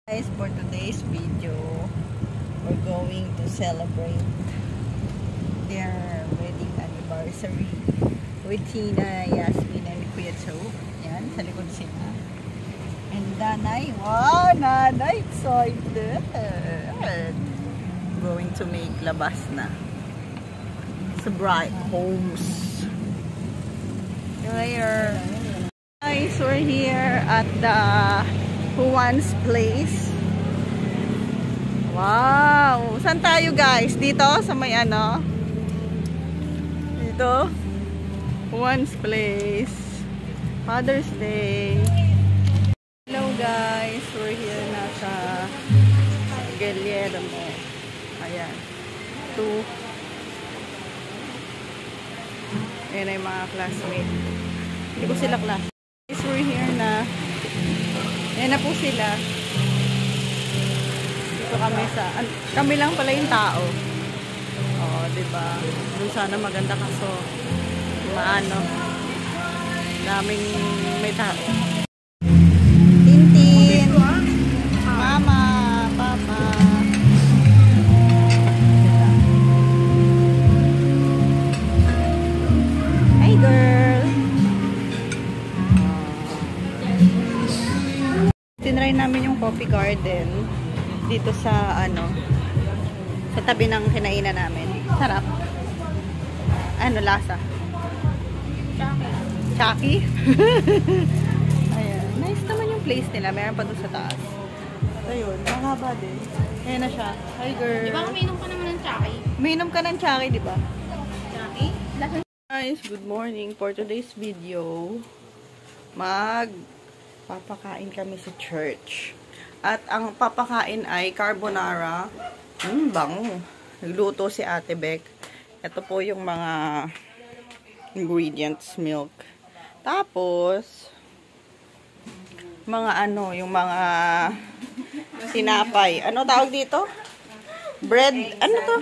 Guys, for today's video, we're going to celebrate their wedding anniversary with Tina, Yasmin, and Kuya Cho. Yan, sa likod sila. And Nanay, wow, Nanay, excited! Going to make labas na sa Bright Homes. Later. Guys, we're here at the Juan's place. Wow! Saan tayo guys? Dito? Sa may ano? Dito? Juan's place. Father's Day. Hello guys! We're here na sa Guillermo. Ayan. Ayan ay mga classmates. Hindi ko sila class. Guys, we're here na. Ayan na po sila. Dito kami sa... Kami lang pala yung tao. Oo, diba? Doon sana maganda kaso maano. Daming may tao. Tintin! Mama! Papa! Hi girl! Tinry namin yung coffee garden dito sa ano, sa tabi ng kinainan namin. Sarap. Ano lasa? Chucky. Ayan. Nice naman yung place nila. Meron pa doon sa taas. Ayun. Mahaba din. Ayan na siya. Hi girl. Di ba uminom ka naman ng Chucky? Uminom ka ng Chucky, di ba? Chucky? Guys, good morning. For today's video, papakain kami sa church. At ang papakain ay carbonara. Bango. Nagluto si Ate Beck. Ito po yung mga ingredients, milk. Tapos, mga ano, yung mga sinapay. Ano tawag dito? Bread, ano to?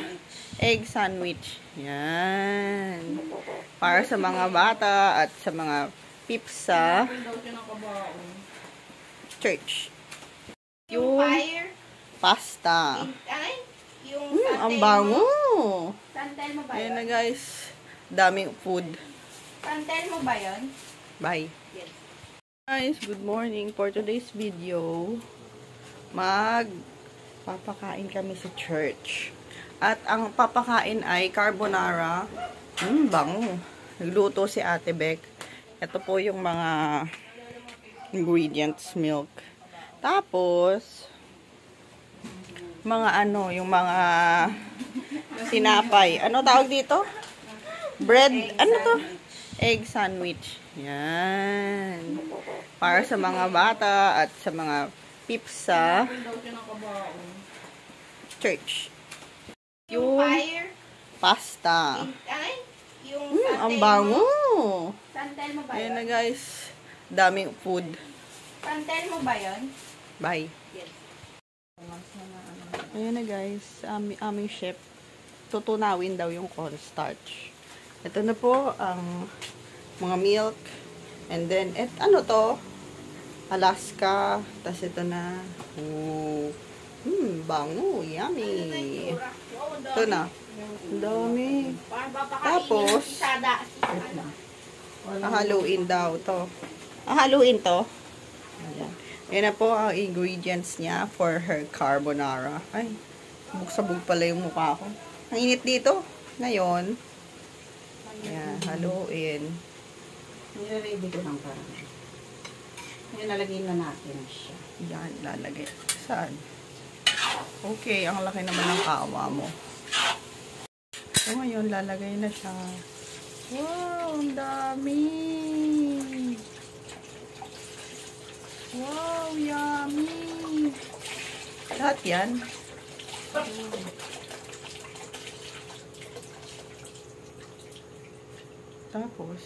Egg sandwich. Yan. Para sa mga bata at sa mga pipsa church. Yung pasta. Ay, yung Ang bango. santel mo ba Ayan yun? na guys. Daming food. Santel mo ba yun? Bye. Yes. Guys, good morning. For today's video, papakain kami sa church. At ang papakain ay carbonara. Bango. Nagluto si Ate Beck. Ito po yung mga ingredients, milk. Tapos, mga ano, yung mga sinapay. Ano tawag dito? Bread, ano to? Egg sandwich. Yan. Para sa mga bata at sa mga pipsa church. Yung pasta. Ay, yung Ang bango. santel mo ba Ayan na yun? guys. Daming food. Santel mo ba yun? Bye. Yes. Ayan na guys. Aming chef. Tutunawin daw yung cornstarch. Ito na po ang mga milk. And then, ano to? Alaska. Tapos ito na. Bango. Yummy. Ito na. Ang dami. Tapos, haluin daw to. Haluin to. Ayan. Yan na po ang ingredients niya for her carbonara. Ay, bugsabog pala yung mukha ko. Ang init dito. Ngayon. Ayan, haluin. Nire-ready ko lang parang. Ngayon, nalagay na natin siya. Yan, lalagay. Saan? Okay, ang laki naman ng kawa mo. So, ngayon, lalagay na siya. Wow, ang dami! Wow, yummy! Lahat yan. Tapos,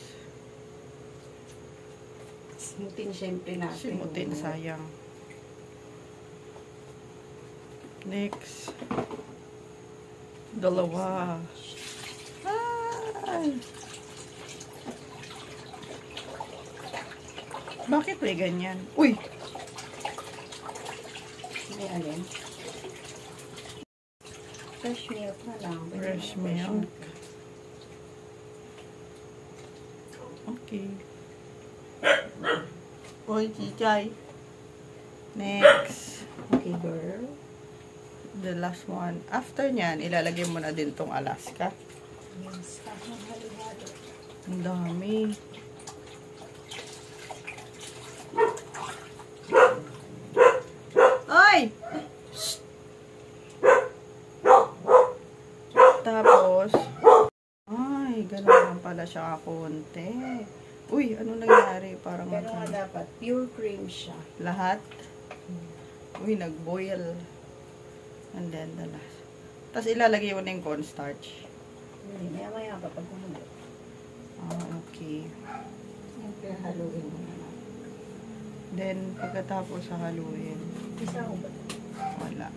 Simutin siyempre natin. simutin, sayang. Next. Dalawa. Ay! Bakit may ganyan? Uy! May alin? Fresh milk na lang. Fresh milk. Okay. Oy, chichay. Next. Okay, girl. The last one. After nyan, ilalagay mo na din tong Alaska. Yes, halo-halo. Ang dami. Ay! Shh! Tapos, ay, ganun lang pala siya kakunti. Uy, ano nangyari? Parang Pero nga dapat, pure cream siya. lahat. Uy, nag-boil. And then, the last. Tapos, ilalagay mo na yung cornstarch. Hindi, maya-maya pa pag kumulo. Ah, okay. Siyempre, haluin mo na lang. Then, pagkatapos sa haluin, Isa ko ba? wala.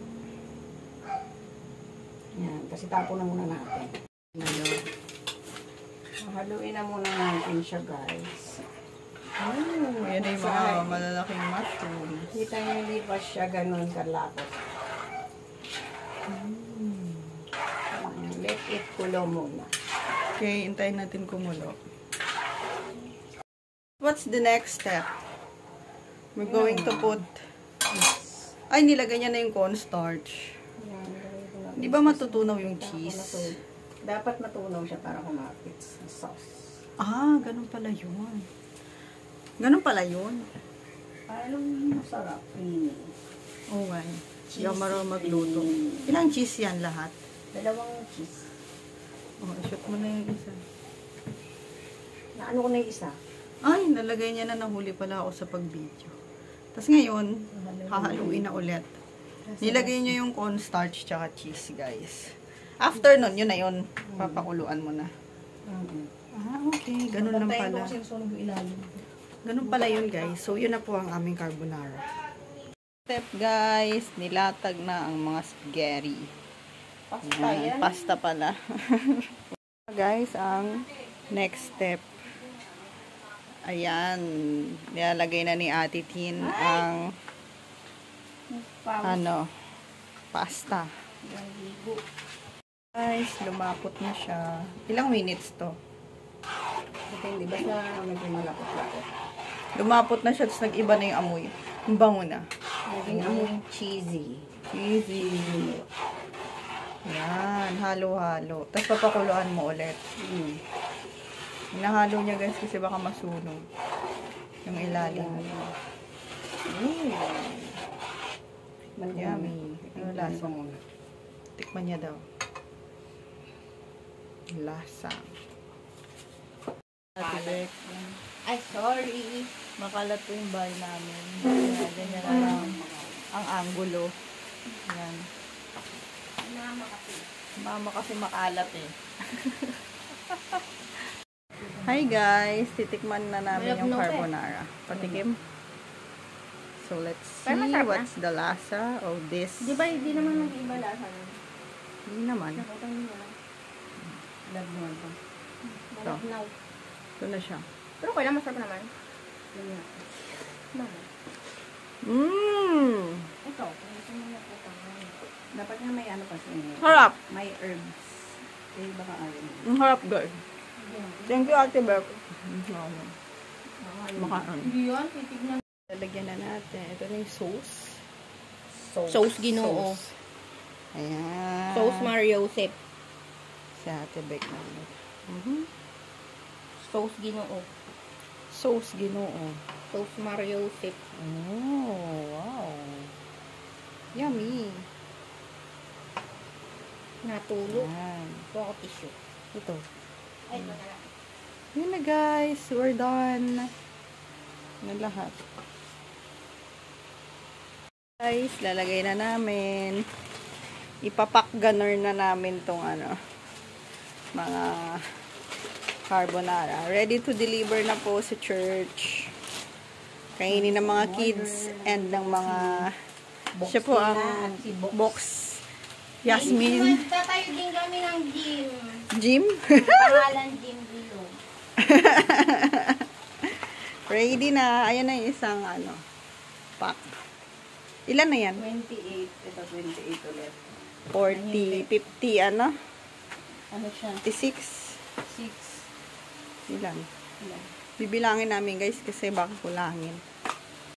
Yan, kasi tapo na muna natin. Haluin na muna natin siya, guys. Oh, yan ay mga malalaking mushrooms. Kita nyo, hindi pa siya ganun kalapot. Let it kulo muna. Okay, hintayin natin kumulo. What's the next step? We're going to put... Ay, nilagay niya na yung cornstarch. Di ba matutunaw yung cheese? Dapat matunaw siya para kumapit sa sauce. Ah, ganun pala yun. Ganun pala yun. Parang masarap. Oh, my. Hindi ako marunong magluto. Ilang cheese yan lahat? Dalawang cheese. Oh, shoot mo na yung isa. Naano ko na yung isa? Ay, nalagay niya na, nahuli pala ako sa pag-video. Tapos ngayon, hahaluin na ulit. Nilagay niyo yung cornstarch tsaka cheese, guys. After nun, yun na yun. Papakuluan mo na. Ah, okay. Ganun lang pala. Ganun pala yun, guys. So, yun na po ang aming carbonara. Step, guys. Nilatag na ang mga spaghetti. Pasta Ayan, yan. pasta pala. Guys, ang next step. Ayan. Nilalagay na ni Ate Tin ang pasta. Guys, lumapot na siya. Ilang minutes to? Depende. Basta medyo malapot-lapot. Lumapot na siya, tapos nag-iba na yung amoy. Ang bango na. Naging amoy cheesy. Cheesy. Yan, halo-halo. Tapos papakuluan mo ulit. Hinahalo niya, guys, kasi baka masunog yung ilalim. Yummy. Ano lasa? Tikman niya daw. Lasa. Ate Beck. Ay, sorry. Makalat po yung bahay namin. Kaya ganyan na lang ang angulo. Yan. Mama kasi makalat eh. Hi guys! Titikman na namin yung carbonara. Patikim. So let's Pero see masarap na. what's the lasa of this. Di ba, hindi naman nag-iba lasa nun? Hindi naman. Nakutang nyo lang. Love mo ito. Malapnaw. Ito na siya. Pero kailan masarap naman? Mama. Mmm! Ito. Dapat nga may ano kasi. Harap! May herbs. Eh, baka ayaw mo. Ang harap guys. Thank you Ate Beck. Makaon. Hindi yan, titignan. Lalagyan na natin. Ito na yung sauce. Sauce Ginoo. Sauce. Ayan. Sauce Mario Sip. Si Ate Beck na. Sauce Ginoo. Sauce Ginoo. Sauce Mario Sip. Oh, wow. Yummy. Natulog. Ayan. Ito ako tissue. Ito. Ay, ito na lang. Yun na guys. We're done. Na lahat. Guys, lalagay na namin. Ipapak gunner na namin tong mga carbonara. Ready to deliver na po sa church. Kainin ng mga kids and ng mga siya po ang box. Yasmin. Tatayo din kami ng gym. Jim? Pangalan Gym Bilog. Ready na. Ayan na yung isang pack. Ilan na yan? 28. Ito, 28 ulit. 40, 50, ano? Ano siya? 56. 6. Ilan? Ilan? Bibilangin namin guys kasi baka kulangin.